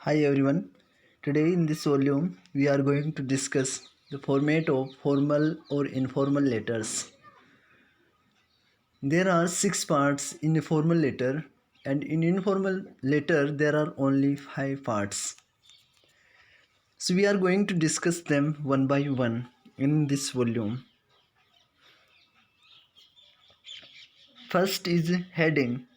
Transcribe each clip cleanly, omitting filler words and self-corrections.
Hi everyone. Today in this volume we are going to discuss the format of formal or informal letters. There are 6 parts in a formal letter and in informal letter there are only 5 parts. So we are going to discuss them one by one in this volume. First is heading.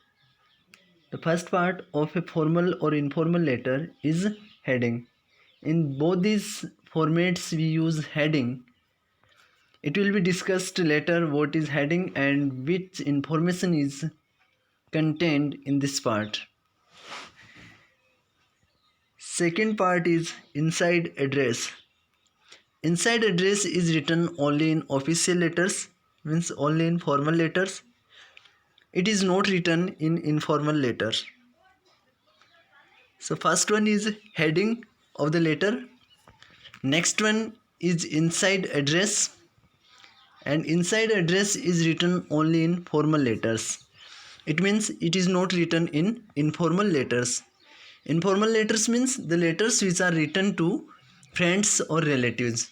The first part of a formal or informal letter is heading. In both these formats we use heading. It will be discussed later what is heading and which information is contained in this part. Second part is inside address. Inside address is written only in official letters, means only in formal letters. It is not written in informal letters. So first one is heading of the letter. Next one is inside address, and inside address is written only in formal letters. It means it is not written in informal letters. Informal letters means the letters which are written to friends or relatives.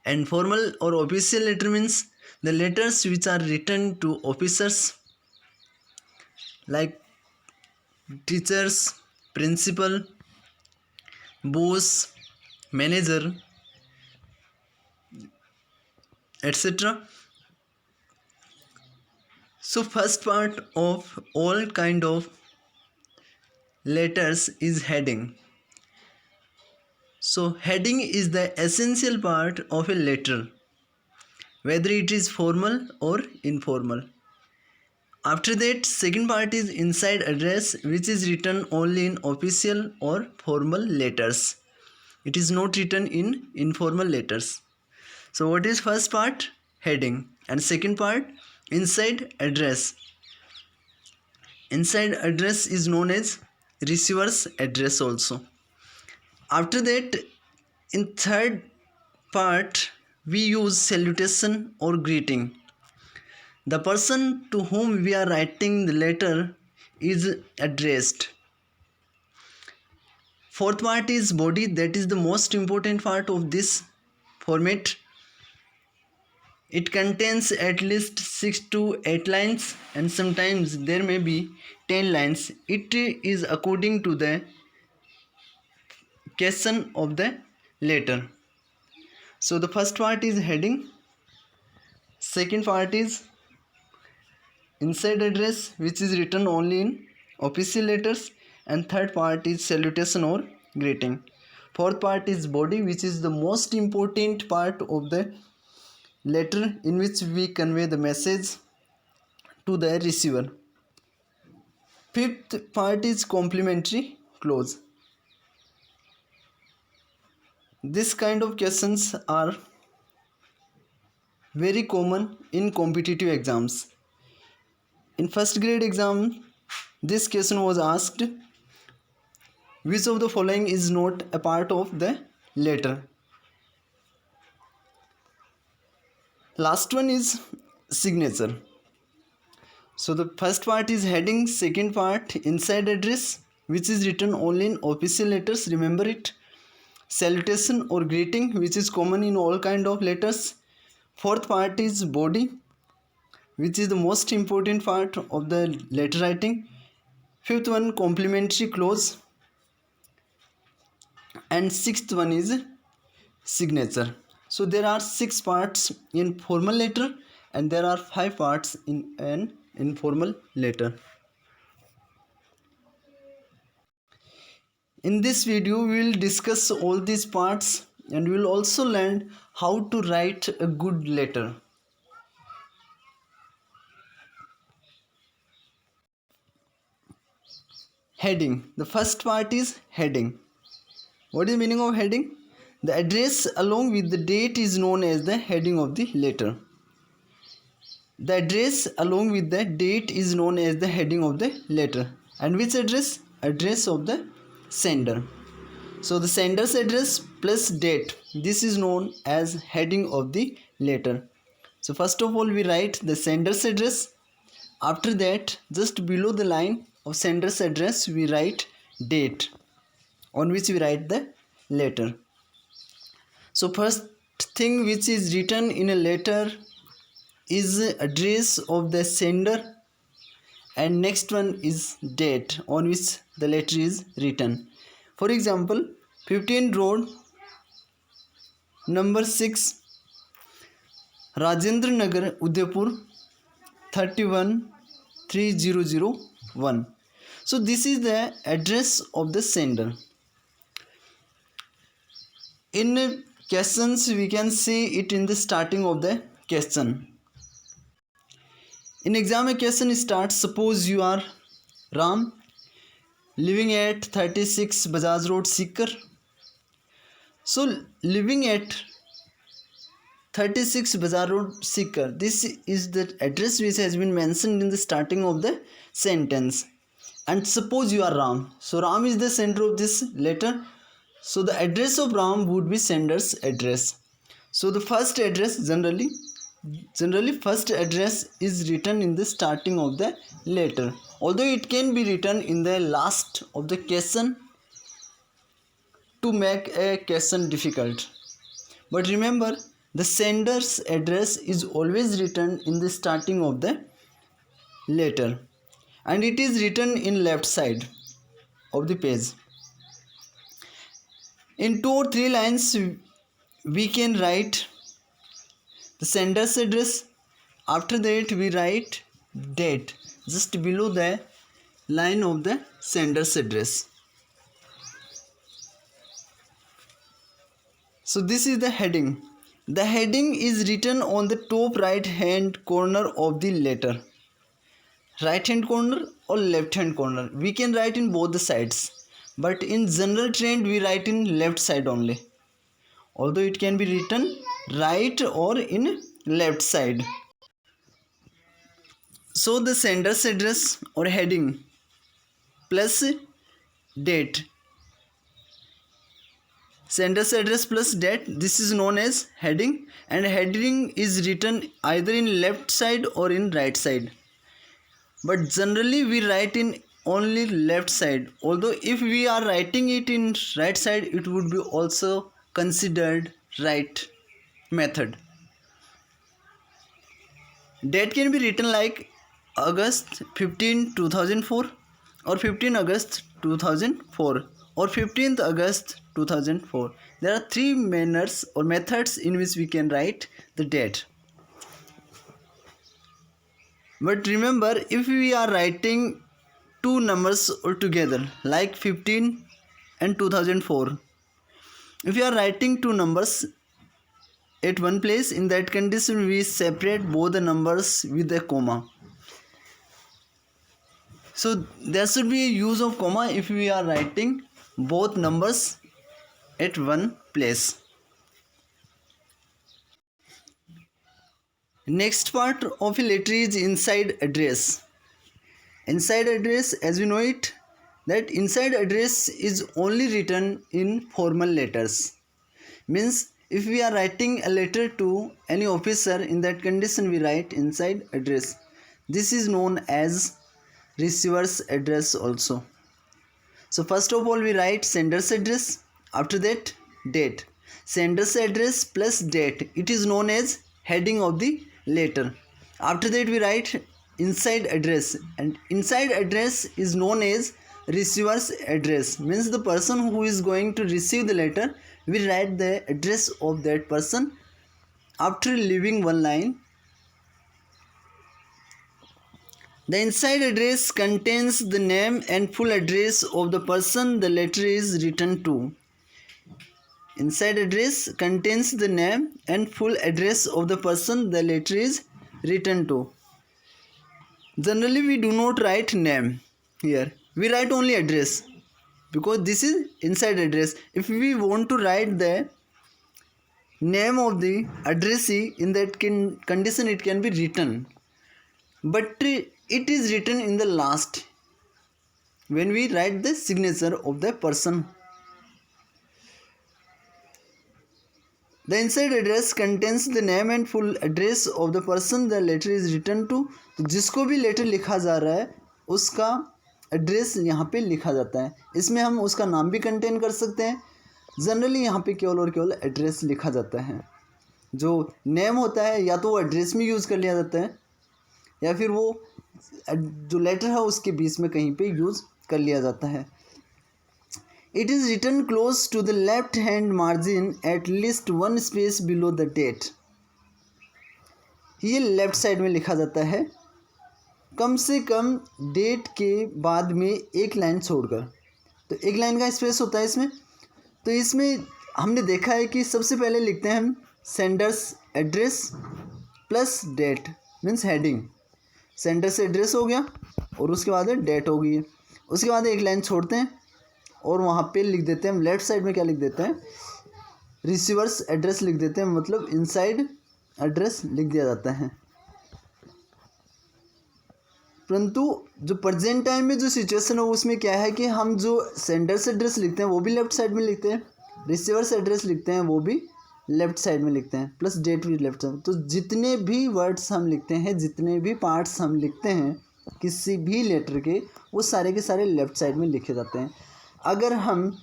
And formal or official letter means the letters which are written to officers like teachers, principal, boss, manager, etc. So first part of all kind of letters is heading. So heading is the essential part of a letter, whether it is formal or informal. After that, second part is inside address, which is written only in official or formal letters. It is not written in informal letters. So what is first part? Heading. And second part, inside address. Inside address is known as receiver's address also. After that, in third part, we use salutation or greeting. The person to whom we are writing the letter is addressed. Fourth part is body, that is the most important part of this format. It contains at least 6 to 8 lines and sometimes there may be 10 lines. It is according to the question of the letter. So the first part is heading, second part is inside address, which is written only in official letters, and third part is salutation or greeting. Fourth part is body, which is the most important part of the letter in which we convey the message to the receiver. Fifth part is complimentary clause. This kind of questions are very common in competitive exams. In first grade exam, this question was asked, which of the following is not a part of the letter? Last one is signature. So the first part is heading, second part inside address, which is written only in official letters, remember it. Salutation or greeting, which is common in all kind of letters. Fourth part is body, which is the most important part of the letter writing. Fifth one, complimentary clause. And sixth one is signature. So there are 6 parts in formal letter and there are 5 parts in an informal letter. In this video we will discuss all these parts and we will also learn how to write a good letter. Heading. The first part is heading. What is the meaning of heading? The address along with the date is known as the heading of the letter. The address along with the date is known as the heading of the letter. And which address? Address of the sender. So the sender's address plus date, this is known as heading of the letter. So first of all we write the sender's address. After that, just below the line of sender's address we write date. on which we write the letter. So first thing which is written in a letter is address of the sender, and next one is date on which the letter is written. For example, 15 Road, number 6, Rajendra Nagar, Udaipur, 313001. So this is the address of the sender. In questions we can see it in the starting of the question. In exam a question starts, suppose you are Ram, living at 36 Bajaj Road, Sikar. So living at 36 Bazaar Road, Sikar, this is the address which has been mentioned in the starting of the sentence. And suppose you are Ram, so Ram is the center of this letter, so the address of Ram would be sender's address. So the first address, generally first address is written in the starting of the letter, although it can be written in the last of the question to make a question difficult. But remember, the sender's address is always written in the starting of the letter, and it is written in left side of the page. In 2 or 3 lines we can write the sender's address. After that we write date just below the line of the sender's address. So this is the heading. The heading is written on the top right hand corner of the letter. Right hand corner or left hand corner. We can write in both the sides, but in general trend we write in left side only, although it can be written right or in left side. So the sender's address or heading plus date, sender's address plus date, this is known as heading, and heading is written either in left side or in right side, but generally we write in only left side, although if we are writing it in right side it would be also considered right method. Date can be written like August 15, 2004, or 15 August 2004, or 15th August 2004. There are 3 manners or methods in which we can write the date. But remember, if we are writing 2 numbers altogether like 15 and 2004, if we are writing 2 numbers at one place, in that condition we separate both the numbers with a comma. So there should be a use of comma if we are writing both numbers at one place. Next part of a letter is inside address. Inside address, as we know it, that inside address is only written in formal letters. Means if we are writing a letter to any officer, in that condition we write inside address. This is known as receiver's address also. So first of all we write sender's address, after that date. Sender's address plus date, it is known as heading of the letter. After that we write inside address, and inside address is known as receiver's address. Means the person who is going to receive the letter, we write the address of that person after leaving one line. The inside address contains the name and full address of the person the letter is written to. Inside address contains the name and full address of the person the letter is written to. Generally we do not write name here, we write only address, because this is inside address. If we want to write the name of the addressee, in that condition it can be written, but it is written in the last when we write the signature of the person. The inside address contains the name and full address of the person the letter is written to. जिसको भी letter लिखा जा रहा है उसका address यहाँ पे लिखा जाता है। इसमें हम उसका नाम भी कंटेन कर सकते हैं। जनरली यहाँ पे केवल और केवल एड्रेस लिखा जाता है। जो नेम होता है या तो वो एड्रेस में यूज़ कर लिया जाता है या फिर वो जो लेटर है उसके बीच में कहीं पे यूज़ कर लिया जाता है। It is written close to the left hand margin at least one space below the date. ये लेफ्ट साइड में लिखा जाता है कम से कम डेट के बाद में एक लाइन छोड़कर। तो एक लाइन का स्पेस होता है इसमें। तो इसमें हमने देखा है कि सबसे पहले लिखते हैं हम Sanders address plus that means heading. Sender से एड्रेस हो गया और उसके बाद डेट हो गई है। उसके बाद एक लाइन छोड़ते हैं और वहाँ पे लिख देते हैं हम लेफ़्ट साइड में क्या लिख देते हैं, रिसीवर्स एड्रेस लिख देते हैं, मतलब इनसाइड एड्रेस लिख दिया जाता है। परंतु जो प्रेजेंट टाइम में जो सिचुएशन है उसमें क्या है कि हम जो सेंडर्स एड्रेस लिखते हैं वो भी लेफ़्ट साइड में लिखते हैं, रिसीवर्स एड्रेस लिखते हैं वो भी लेफ़्ट साइड में लिखते हैं, प्लस डेट भी लेफ्ट साइड। तो जितने भी वर्ड्स हम लिखते हैं, जितने भी पार्ट्स हम लिखते हैं किसी भी लेटर के, वो सारे के सारे लेफ़्ट साइड में लिखे जाते हैं। अगर हम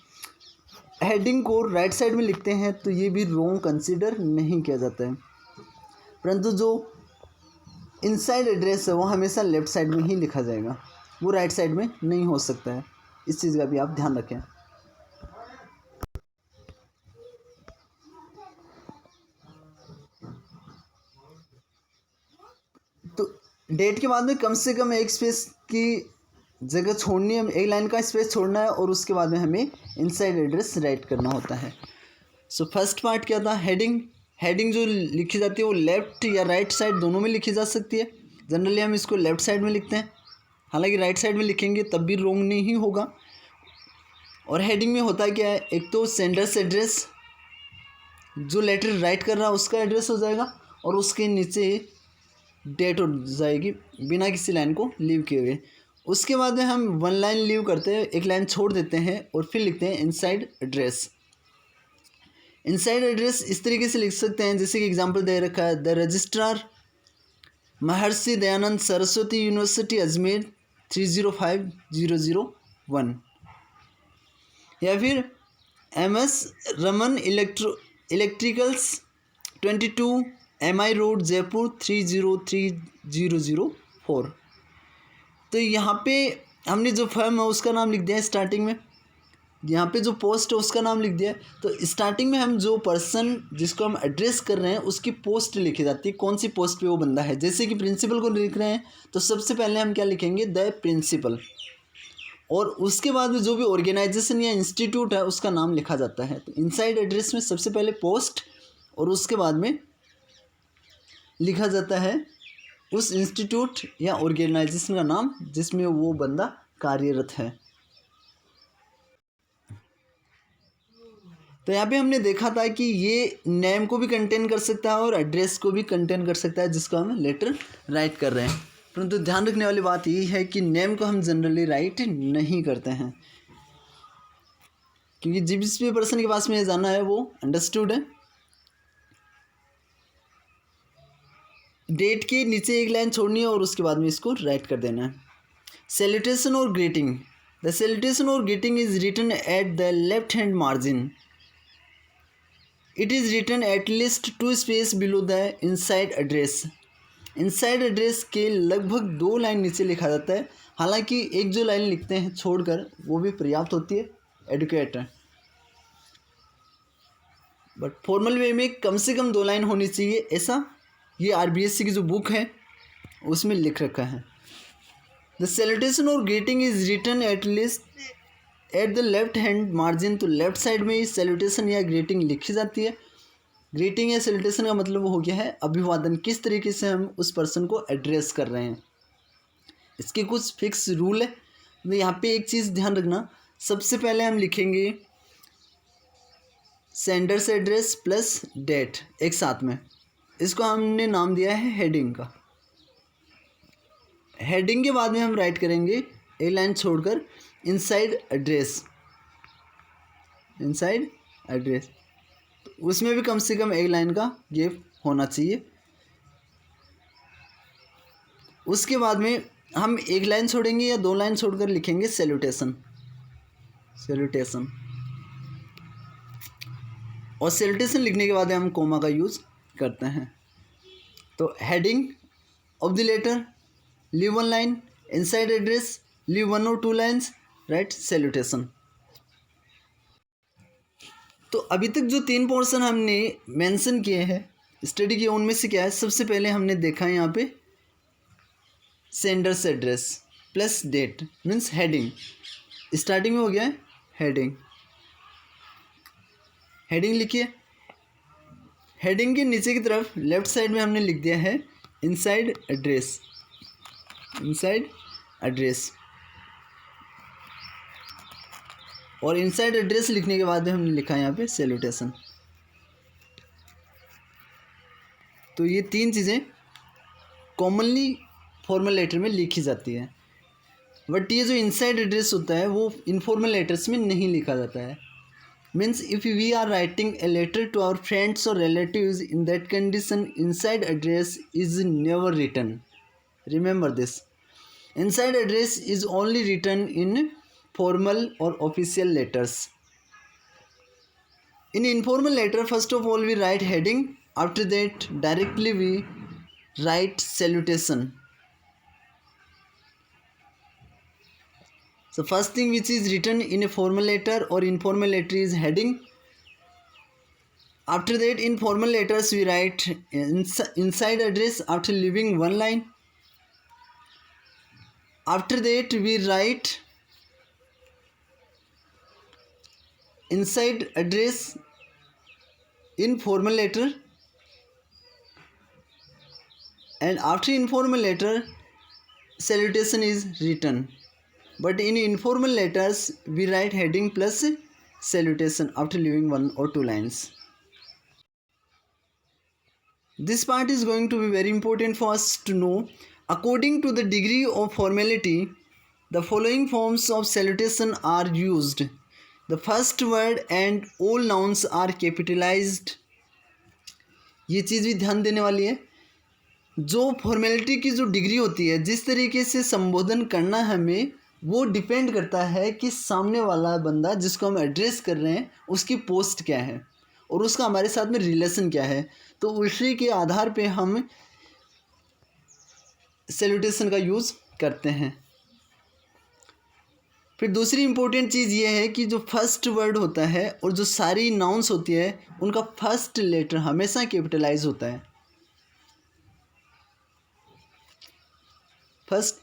हेडिंग को राइट साइड में लिखते हैं तो ये भी रॉन्ग कंसीडर नहीं किया जाता है। परंतु जो इनसाइड एड्रेस है वो हमेशा लेफ़्ट साइड में ही लिखा जाएगा, वो राइट साइड में नहीं हो सकता है। इस चीज़ का भी आप ध्यान रखें। तो डेट के बाद में कम से कम एक स्पेस की जगह छोड़नी है, एक लाइन का स्पेस छोड़ना है और उसके बाद में हमें इनसाइड एड्रेस राइट करना होता है। सो फर्स्ट पार्ट क्या था, हेडिंग। हेडिंग जो लिखी जाती है वो लेफ़्ट या राइट साइड दोनों में लिखी जा सकती है। जनरली हम इसको लेफ़्ट साइड में लिखते हैं, हालांकि राइट साइड में लिखेंगे तब भी रॉन्ग नहीं होगा। और हेडिंग में होता क्या है, एक तो सेंडर्स एड्रेस, जो लेटर राइट कर रहा है उसका एड्रेस हो जाएगा और उसके नीचे डेट हो जाएगी बिना किसी लाइन को लीव किए हुए। उसके बाद में हम वन लाइन लीव करते हैं, एक लाइन छोड़ देते हैं और फिर लिखते हैं इनसाइड एड्रेस। इनसाइड एड्रेस इस तरीके से लिख सकते हैं जैसे कि एग्जांपल दे रखा है, the registrar Maharshi Dayanand Saraswati university Ajmer 305001, या फिर MS Raman electricals 22 MI road Jaipur 303004। तो यहाँ पे हमने जो फर्म है उसका नाम लिख दिया है स्टार्टिंग में, यहाँ पे जो पोस्ट है उसका नाम लिख दिया है। तो स्टार्टिंग में हम जो पर्सन जिसको हम एड्रेस कर रहे हैं उसकी पोस्ट लिखी जाती है, कौन सी पोस्ट पे वो बंदा है। जैसे कि प्रिंसिपल को लिख रहे हैं तो सबसे पहले हम क्या लिखेंगे, द प्रिंसिपल, और उसके बाद में जो भी ऑर्गेनाइजेशन या इंस्टीट्यूट है उसका नाम लिखा जाता है। तो इनसाइड एड्रेस में सबसे पहले पोस्ट और उसके बाद में लिखा जाता है उस इंस्टीट्यूट या ऑर्गेनाइजेशन का नाम जिसमें वो बंदा कार्यरत है। तो यहाँ पे हमने देखा था कि ये नेम को भी कंटेन कर सकता है और एड्रेस को भी कंटेन कर सकता है जिसको हम लेटर राइट कर रहे हैं। परंतु ध्यान रखने वाली बात ये है कि नेम को हम जनरली राइट नहीं करते हैं, क्योंकि जिस भी पर्सन के पास में जाना है वो अंडरस्टूड है। डेट के नीचे एक लाइन छोड़नी है और उसके बाद में इसको राइट कर देना है। सैल्यूटेशन और ग्रीटिंग, द सैल्यूटेशन और greeting is written at the left hand margin. It is written at least 2 space below the inside address. Inside address के लगभग 2 लाइन नीचे लिखा जाता है, हालांकि एक जो लाइन लिखते हैं छोड़कर वो भी पर्याप्त होती है, एडुकेट है। बट फॉर्मल वे में कम से कम 2 लाइन होनी चाहिए, ऐसा ये RBSC की जो बुक है उसमें लिख रखा है। द सैल्यूटेशन और greeting is written at least at the left hand margin. तो लेफ्ट साइड में ही सैल्यूटेशन या ग्रीटिंग लिखी जाती है। ग्रीटिंग या सैल्यूटेशन का मतलब हो गया है अभिवादन, किस तरीके से हम उस पर्सन को एड्रेस कर रहे हैं। इसके कुछ फिक्स रूल है। तो यहाँ पे एक चीज़ ध्यान रखना, सबसे पहले हम लिखेंगे सेंडर्स एड्रेस प्लस डेट एक साथ में, इसको हमने नाम दिया है हेडिंग का। हेडिंग के बाद में हम राइट करेंगे एक लाइन छोड़कर इनसाइड एड्रेस, इनसाइड एड्रेस, उसमें भी कम से कम एक लाइन का गैप होना चाहिए। उसके बाद में हम एक लाइन छोड़ेंगे या 2 लाइन छोड़कर लिखेंगे सैल्यूटेशन। सैल्यूटेशन और सैल्यूटेशन लिखने के बाद हम कोमा का यूज़ करते हैं। तो heading of the letter, leave 1 line, inside address, leave 1 और 2 लाइन्स, राइट सैल्यूटेशन। तो अभी तक जो 3 पोर्शन हमने मेंशन किए हैं, स्टडी किए, उनमें से क्या है, सबसे पहले हमने देखा है यहाँ पे Sanders address plus that means heading. Starting में हो गया है हेडिंग। हेडिंग लिखिए। हेडिंग के नीचे की तरफ लेफ्ट साइड में हमने लिख दिया है इनसाइड एड्रेस। इनसाइड एड्रेस और इनसाइड एड्रेस लिखने के बाद हमने लिखा है यहाँ पे सैल्यूटेशन। तो ये 3 चीज़ें कॉमनली फॉर्मल लेटर में लिखी जाती है, बट ये जो इनसाइड एड्रेस होता है वो इनफॉर्मल लेटर्स में नहीं लिखा जाता है। Means if we are writing a letter to our friends और relatives, in that condition inside address is never written. Remember this, inside address is only written in formal और official letters. In informal letter, first of all we write heading, after that directly we write salutation. So first thing which is written in a formal letter or informal letter is heading. After that in formal letters we write inside address after leaving 1 line. After that we write inside address in formal letter, and after informal letter salutation is written, but in informal letters we write heading plus salutation after leaving 1 or 2 lines. This part is going to be very important for us to know. According to the degree of formality, the following forms of salutation are used. The first word and all nouns are capitalized. ये चीज़ भी ध्यान देने वाली है। जो formality की जो degree होती है, जिस तरीके से संबोधन करना है हमें, वो डिपेंड करता है कि सामने वाला बंदा जिसको हम एड्रेस कर रहे हैं उसकी पोस्ट क्या है और उसका हमारे साथ में रिलेशन क्या है। तो उसी के आधार पे हम सैल्यूटेशन का यूज़ करते हैं। फिर दूसरी इम्पोर्टेंट चीज़ ये है कि जो फर्स्ट वर्ड होता है और जो सारी नाउन्स होती है उनका फर्स्ट लेटर हमेशा कैपिटलाइज होता है। First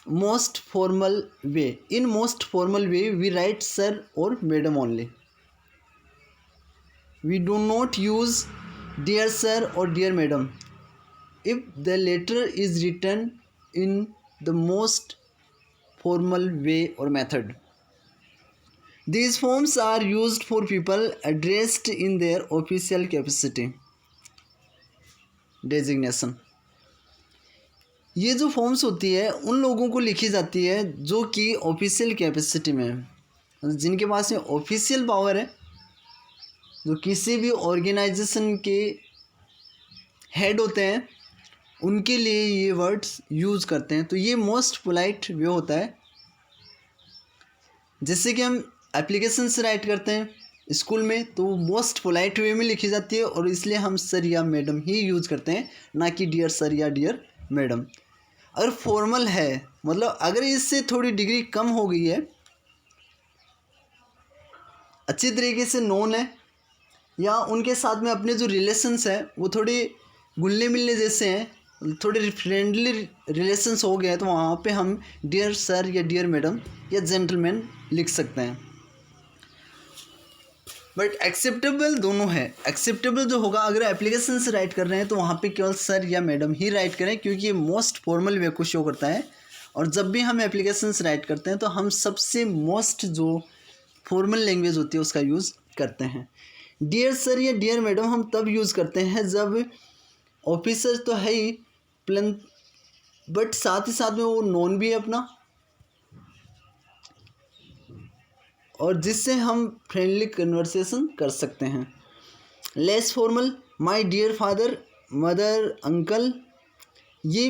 most formal way, in most formal way we write sir और madam only. We do not use dear sir और dear madam if the letter is written in the most formal way or method. These forms are used for people addressed in their official capacity designation. ये जो forms होती है उन लोगों को लिखी जाती है जो कि ऑफिशियल कैपेसिटी में है, जिनके पास में ऑफिशियल पावर है, जो किसी भी ऑर्गेनाइजेशन के हेड होते हैं, उनके लिए ये वर्ड्स यूज़ करते हैं। तो ये मोस्ट पोलाइट वे होता है। जैसे कि हम एप्लीकेशंस राइट करते हैं स्कूल में, तो मोस्ट पोलाइट वे में लिखी जाती है और इसलिए हम सर या मैडम ही यूज़ करते हैं, ना कि डियर सर या डियर मैडम। अगर फॉर्मल है, मतलब अगर इससे थोड़ी डिग्री कम हो गई है, अच्छी तरीके से नोन है, या उनके साथ में अपने जो रिलेशंस हैं वो थोड़े घुलने मिलने जैसे हैं, थोड़े फ्रेंडली रिलेशंस हो गए हैं, तो वहाँ पे हम डियर सर या डियर मैडम या जेंटलमैन लिख सकते हैं। बट एक्सेप्टेबल दोनों है। एक्सेप्टेबल जो होगा, अगर एप्लीकेशन से राइट कर रहे हैं तो वहाँ पे केवल सर या मैडम ही राइट करें, क्योंकि ये मोस्ट फॉर्मल वे को शो करता है। और जब भी हम एप्लीकेशन से राइट करते हैं तो हम सबसे मोस्ट जो फॉर्मल लैंग्वेज होती है उसका यूज़ करते हैं। डियर सर या डियर मैडम हम तब यूज़ करते हैं जब ऑफिसर तो है ही, बट साथ ही साथ में वो नॉन भी है अपना, और जिससे हम फ्रेंडली कन्वर्सेशन कर सकते हैं। Less formal, my dear father, mother, uncle, ये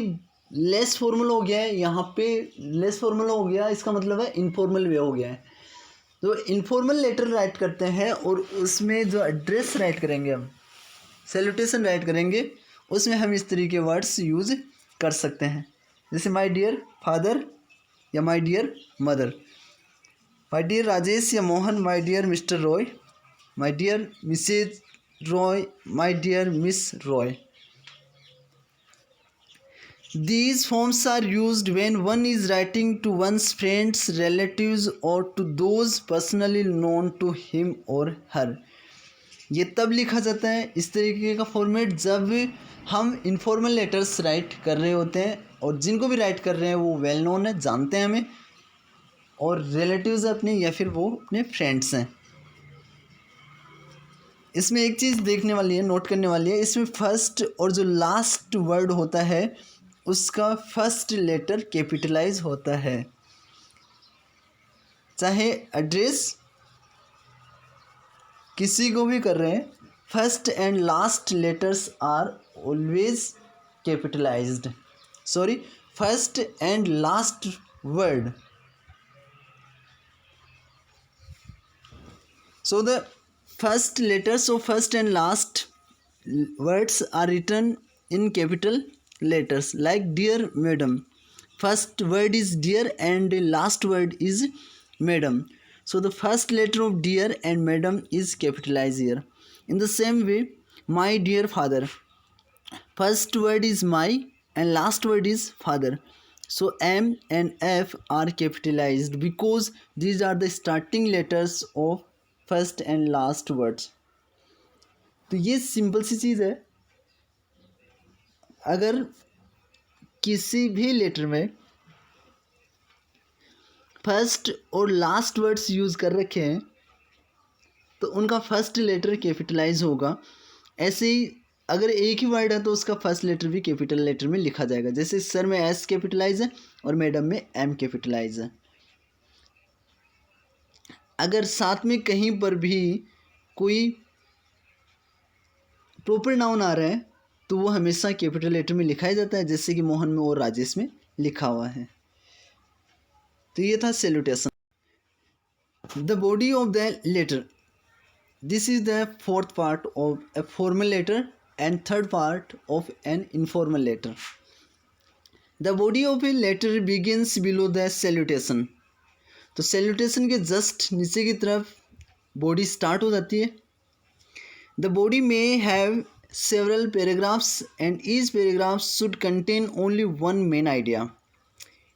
लेस फॉर्मल हो गया है, यहाँ पे लेस फॉर्मल हो गया, इसका मतलब है इनफॉर्मल वे हो गया है। तो इनफॉर्मल लेटर राइट करते हैं और उसमें जो एड्रेस राइट करेंगे, हम सैल्यूटेशन राइट करेंगे, उसमें हम इस तरीके के वर्ड्स यूज़ कर सकते हैं, जैसे माय डियर फादर या my dear mother, my dear Rajesh या Mohan, my dear mister Roy, my dear Mrs Roy, my dear miss Roy. These forms are used when one is writing to one's friends, relatives or to those personally known to him or her. ये तब लिखा जाता है इस तरीके का format जब हम इनफॉर्मल लेटर्स राइट कर रहे होते हैं और जिनको भी राइट कर रहे हैं वो वेल नोन है, जानते हैं हमें, और रिलेटिव्स अपने या फिर वो अपने फ्रेंड्स हैं। इसमें एक चीज़ देखने वाली है, नोट करने वाली है, इसमें फर्स्ट और जो लास्ट वर्ड होता है उसका फर्स्ट लेटर कैपिटलाइज होता है। चाहे एड्रेस किसी को भी कर रहे हैं, first and last letters are always capitalised. Sorry, first and last word. So the first letters of first and last words are written in capital letters, like dear madam. First word is dear and last word is madam. So the first letter of dear and madam is capitalized here. In the same way, my dear father. First word is my and last word is father. So M and F are capitalized because these are the starting letters of first and last words. तो ये simple सी चीज़ है, अगर किसी भी letter में first और last words use कर रखे हैं तो उनका फर्स्ट लेटर कैपिटलाइज होगा। ऐसे ही अगर एक ही वर्ड है तो उसका फर्स्ट लेटर भी कैपिटल लेटर में लिखा जाएगा, जैसे सर में एस कैपिटलाइज है और मैडम में एम कैपिटलाइज है। अगर साथ में कहीं पर भी कोई प्रॉपर नाउन आ रहा है तो वो हमेशा कैपिटल लेटर में लिखा ही जाता है, जैसे कि मोहन में और राजेश में लिखा हुआ है। तो ये था salutation. The body of the letter, this is the fourth part of a formal letter and third part of an informal letter. The body of a letter begins below the salutation. तो salutation के just नीचे की तरफ body start हो जाती है। The body में have several paragraphs and each paragraph should contain only one main idea.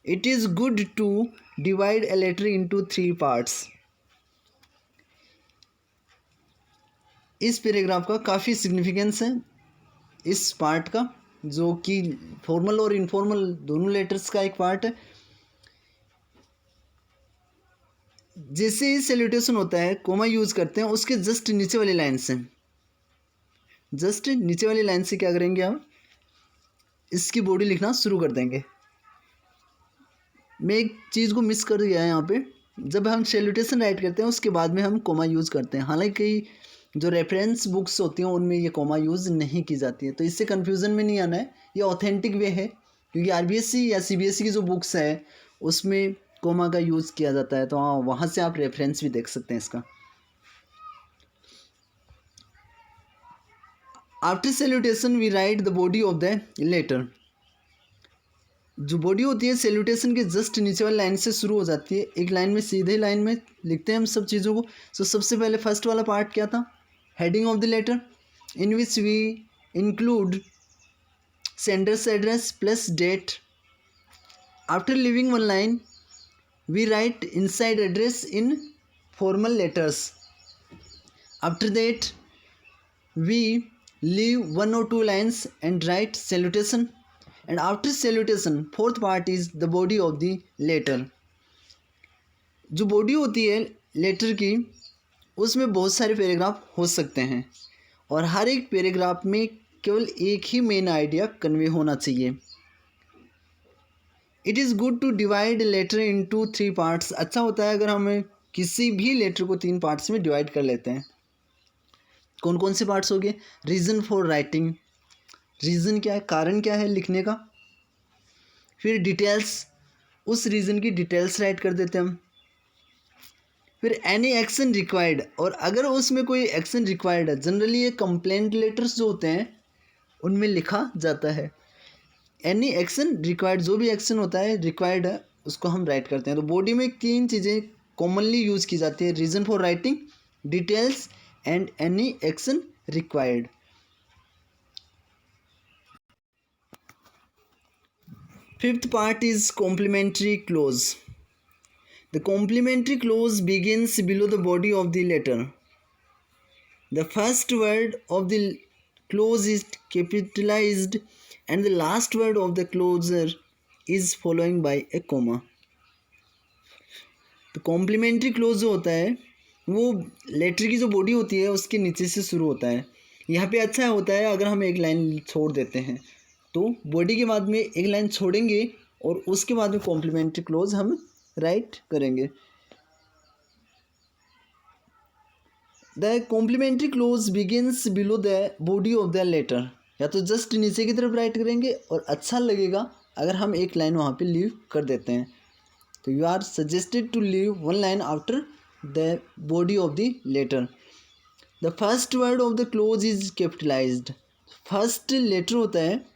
It is good to divide a letter into 3 parts. इस पैराग्राफ का काफ़ी सिग्निफिकेंस है, इस पार्ट का, जो कि फॉर्मल और इनफॉर्मल दोनों लेटर्स का एक पार्ट है। जैसे ही सैल्यूटेशन होता है, कोमा यूज़ करते हैं, उसके जस्ट नीचे वाली लाइन से, जस्ट नीचे वाली लाइन से क्या करेंगे, हम इसकी बॉडी लिखना शुरू कर देंगे। मैं एक चीज़ को मिस कर गया है यहाँ पे, जब हम सैल्यूटेशन राइट करते हैं उसके बाद में हम कोमा यूज़ करते हैं। हालांकि जो रेफरेंस बुक्स होती हैं उनमें ये कोमा यूज़ नहीं की जाती है, तो इससे कन्फ्यूज़न में नहीं आना है, ये ऑथेंटिक वे है। क्योंकि आरबीएससी या सीबीएसई की जो बुक्स है उसमें कोमा का यूज़ किया जाता है, तो हाँ, वहाँ से आप रेफरेंस भी देख सकते हैं इसका। After salutation we write the body of the letter. जो बॉडी होती है सैल्यूटेशन के जस्ट नीचे वाली लाइन से शुरू हो जाती है, एक लाइन में, सीधे लाइन में लिखते हैं हम सब चीज़ों को। तो सबसे पहले फर्स्ट वाला पार्ट क्या था, heading of the letter, in which we include sender's address plus date. After living one line we write inside address in formal letters. After that we leave 1 or 2 lines and write salutation, and after salutation fourth part is the body of the letter. जो body होती है letter की उसमें बहुत सारे paragraph हो सकते हैं और हर एक पैराग्राफ में केवल एक ही मेन आइडिया कन्वे होना चाहिए। It is good to divide letter into 3 parts. अच्छा होता है अगर हम किसी भी लेटर को 3 पार्ट्स में डिवाइड कर लेते हैं। कौन कौन से पार्ट्स हो गए, रीज़न फॉर राइटिंग, रीज़न क्या है, कारण क्या है लिखने का, फिर डिटेल्स, उस रीज़न की डिटेल्स राइट कर देते हैं हम। फिर एनी एक्शन रिक्वायर्ड, और अगर उसमें कोई एक्शन रिक्वायर्ड है, जनरली ये कंप्लेंट लेटर्स जो होते हैं उनमें लिखा जाता है। एनी एक्शन रिक्वायर्ड, जो भी एक्शन होता है रिक्वायर्ड है उसको हम राइट करते हैं। तो बॉडी में 3 चीज़ें कॉमनली यूज़ की जाती है, reason for writing, details and any action required. Fifth part is complementary clause. The complementary clause begins below the body of the letter. The first word of the clause is capitalized and the last word of the closer is following by a comma. तो complimentary close जो होता है वो letter की जो body होती है उसके नीचे से शुरू होता है। यहाँ पे अच्छा होता है अगर हम एक लाइन छोड़ देते हैं, तो बॉडी के बाद में एक लाइन छोड़ेंगे और उसके बाद में कॉम्प्लीमेंट्री क्लोज हम राइट करेंगे। The complimentary close begins below the body of the letter, या तो जस्ट नीचे की तरफ राइट करेंगे और अच्छा लगेगा अगर हम एक लाइन वहाँ पे लीव कर देते हैं। तो you are suggested to leave 1 line after the body of the letter. The first word of the close is capitalised. First letter होता है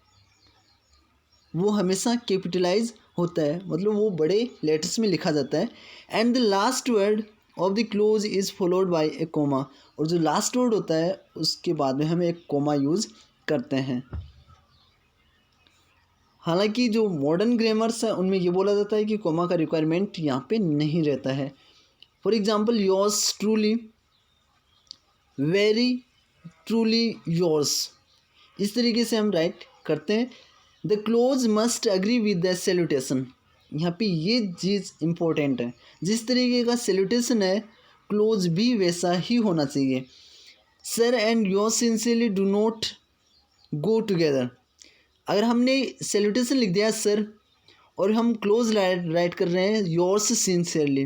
वो हमेशा कैपिटलाइज होता है, मतलब वो बड़े लेटर्स में लिखा जाता है। And the last word of the close is followed by a comma, और जो लास्ट वर्ड होता है उसके बाद में हम एक कोमा यूज़ करते हैं। हालांकि जो मॉडर्न ग्रामर्स है उनमें ये बोला जाता है कि कोमा का रिक्वायरमेंट यहाँ पे नहीं रहता है। For example yours truly, very truly yours, इस तरीके से हम राइट करते हैं। The close must agree with the salutation, यहाँ पे ये चीज़ इम्पोर्टेंट है, जिस तरीके का सैल्यूटेशन है क्लोज भी वैसा ही होना चाहिए। Sir and yours sincerely do not go together, अगर हमने सैल्यूटेशन लिख दिया सर और हम क्लोज राइट कर रहे हैं योर्स सिंसियरली,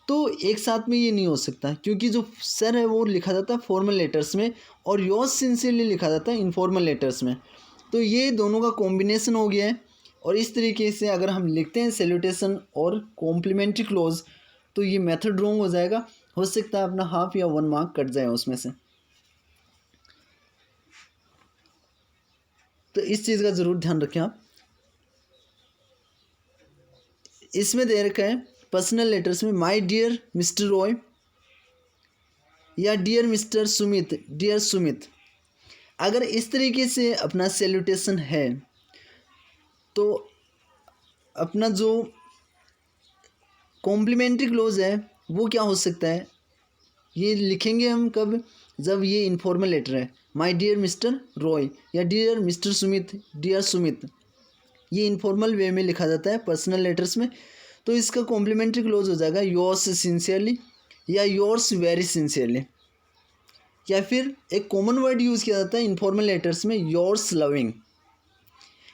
तो एक साथ में ये नहीं हो सकता, क्योंकि जो सर है वो लिखा जाता है फॉर्मल लेटर्स में और योर्स सिंसियरली लिखा जाता है इनफॉर्मल लेटर्स में। तो ये दोनों का कॉम्बिनेशन हो गया है, और इस तरीके से अगर हम लिखते हैं सैल्यूटेशन और कॉम्प्लीमेंट्री क्लोज तो ये मेथड रॉन्ग हो जाएगा, हो सकता है अपना हाफ या 1 मार्क कट जाए उसमें से। तो इस चीज़ का ज़रूर ध्यान रखें आप। इसमें दे रखा है पर्सनल लेटर्स में माय डियर मिस्टर रॉय या dear mister Sumit, dear Sumit, अगर इस तरीके से अपना सैल्यूटेशन है तो अपना जो कॉम्प्लीमेंट्री क्लोज है वो क्या हो सकता है, ये लिखेंगे हम कब, जब ये इनफॉर्मल लेटर है माय डियर मिस्टर रॉय या dear mister Sumit, dear Sumit, ये इनफॉर्मल वे में लिखा जाता है पर्सनल लेटर्स में। तो इसका कॉम्प्लीमेंट्री क्लोज हो जाएगा योर्स सिंसियरली या योर्स वेरी सिंसियरली, या फिर एक कॉमन वर्ड यूज़ किया जाता है इनफॉर्मल लेटर्स में योर्स लविंग।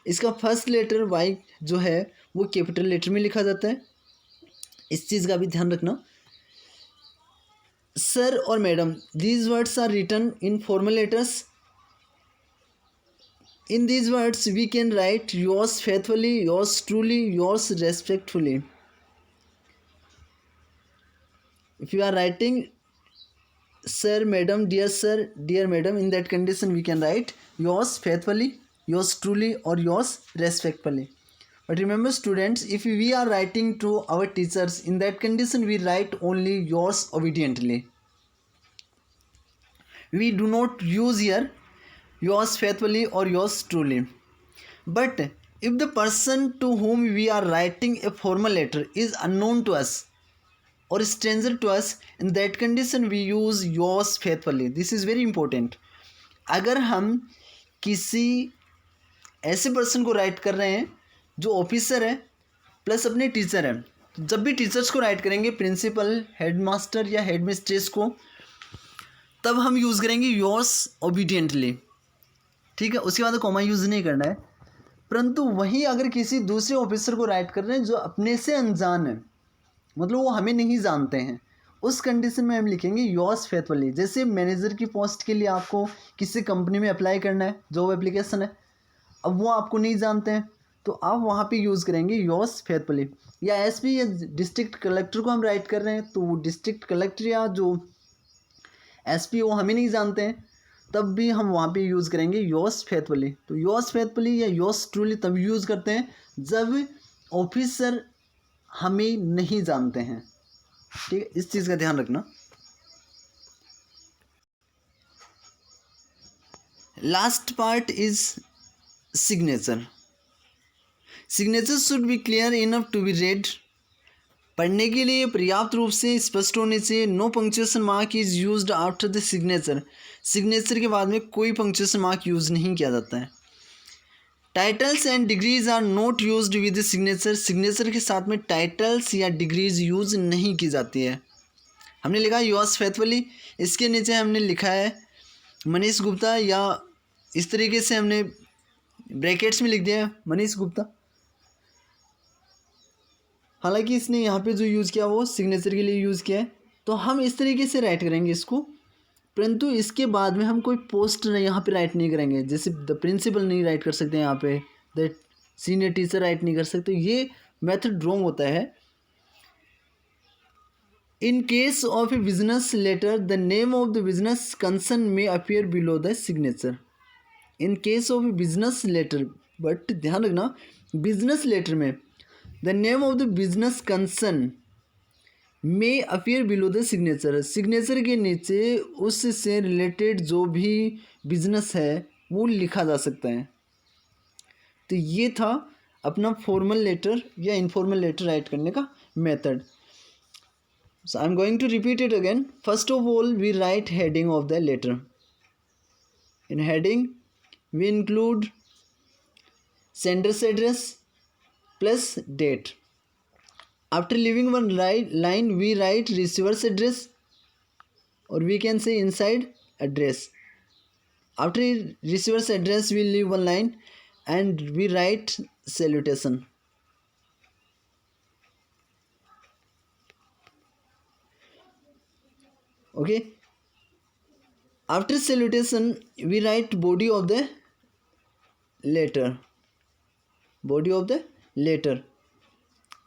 इसका फर्स्ट लेटर वाई जो है वो कैपिटल लेटर में लिखा जाता है, इस चीज़ का भी ध्यान रखना। सर और madam, these words are written in formal letters. In these words we can write yours faithfully, yours truly, yours respectfully. If you are writing sir, madam, dear sir, dear madam, in that condition we can write yours faithfully, yours truly or yours respectfully. But remember students, if we are writing to our teachers, in that condition we write only yours obediently. We do not use here yours faithfully or yours truly. But if the person to whom we are writing a formal letter is unknown to us or stranger to us, in that condition we use yours faithfully. This is very important. अगर हम किसी ऐसे person को right कर रहे हैं जो officer है प्लस अपने टीचर है, तो जब भी टीचर्स को राइट करेंगे, प्रिंसिपल, हेडमास्टर या हेडमिस्ट्रेस को, तब हम यूज़ करेंगे योर्स ओबीडियंटली, ठीक है। उसके बाद कॉमा यूज़ नहीं करना है। परंतु वहीं अगर किसी दूसरे ऑफिसर को राइट कर रहे हैं जो अपने से अनजान है, मतलब वो हमें नहीं जानते हैं, उस कंडीशन में हम लिखेंगे योर्स फेथफुली। जैसे मैनेजर की पोस्ट के लिए आपको किसी कंपनी में अप्लाई करना है, जॉब एप्लीकेशन है, अब वो आपको नहीं जानते हैं तो आप वहाँ पे यूज़ करेंगे योर्स फेथफुली। या एसपी या डिस्ट्रिक्ट कलेक्टर को हम राइट कर रहे हैं तो वो डिस्ट्रिक्ट कलेक्टर या जो एसपी वो हमें नहीं जानते हैं, तब भी हम वहाँ पे यूज़ करेंगे योर्स फेथफुली। तो योर्स फेथफुली या योर्स ट्रूली तब यूज़ करते हैं जब ऑफिसर हमें नहीं जानते हैं। ठीक है, इस चीज़ का ध्यान रखना। Last part is signature. Signature should be clear enough to be read. पढ़ने के लिए पर्याप्त रूप से स्पष्ट होने से no punctuation mark is used after the signature. Signature के बाद में कोई पंक्चुएशन मार्क यूज़ नहीं किया जाता है। Titles and degrees are not used with signature. Signature के साथ में टाइटल्स या डिग्रीज यूज़ नहीं की जाती है। हमने लिखा योर्स फेथफुली, इसके नीचे हमने लिखा है मनीष गुप्ता, या इस तरीके से हमने ब्रैकेट्स में लिख दिया है मनीष गुप्ता। हालांकि इसने यहाँ पे जो यूज़ किया वो सिग्नेचर के लिए यूज़ किया है, तो हम इस तरीके से राइट करेंगे इसको, परंतु इसके बाद में हम कोई पोस्ट यहाँ पे राइट नहीं करेंगे। जैसे द प्रिंसिपल नहीं राइट कर सकते यहाँ पे, द सीनियर टीचर राइट नहीं कर सकते, ये मेथड रॉन्ग होता है। In case of a business letter the name of the business concern में appear below the signature. In case of a business letter, but ध्यान रखना बिजनेस लेटर में the name of the business concern में appear below the signature. Signature के नीचे उससे related जो भी बिजनेस है वो लिखा जा सकता है। तो ये था अपना फॉर्मल लेटर या इनफॉर्मल लेटर राइट करने का method. So I am going to repeat it again. First of all, we write heading of the letter. In heading, we include sender's address plus date. After leaving one line, we write receiver's address, or we can say inside address. After receiver's address, we leave one line and we write salutation. Okay, after salutation we write body of the letter,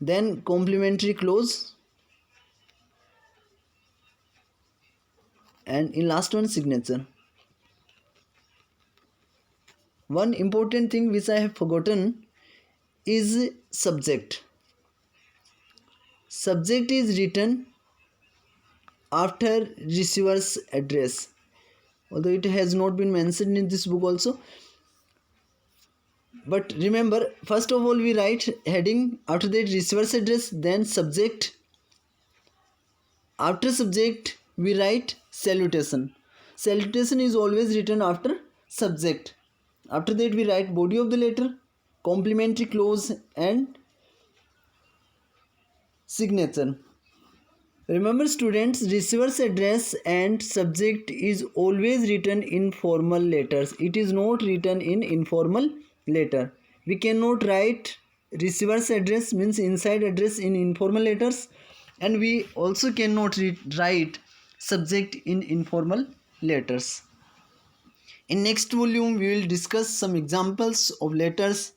then complimentary clause, and in last one signature. One important thing which I have forgotten is subject. Subject is written after receiver's address, although it has not been mentioned in this book also. But remember, first of all we write heading, after that receiver's address, then subject. After subject we write salutation. Salutation is always written after subject. After that we write body of the letter, complimentary clause and signature. Remember students, receiver's address and subject is always written in formal letters. It is not written in informal letter. We cannot write receiver's address means inside address in informal letters, and we also cannot write subject in informal letters. In next volume we will discuss some examples of letters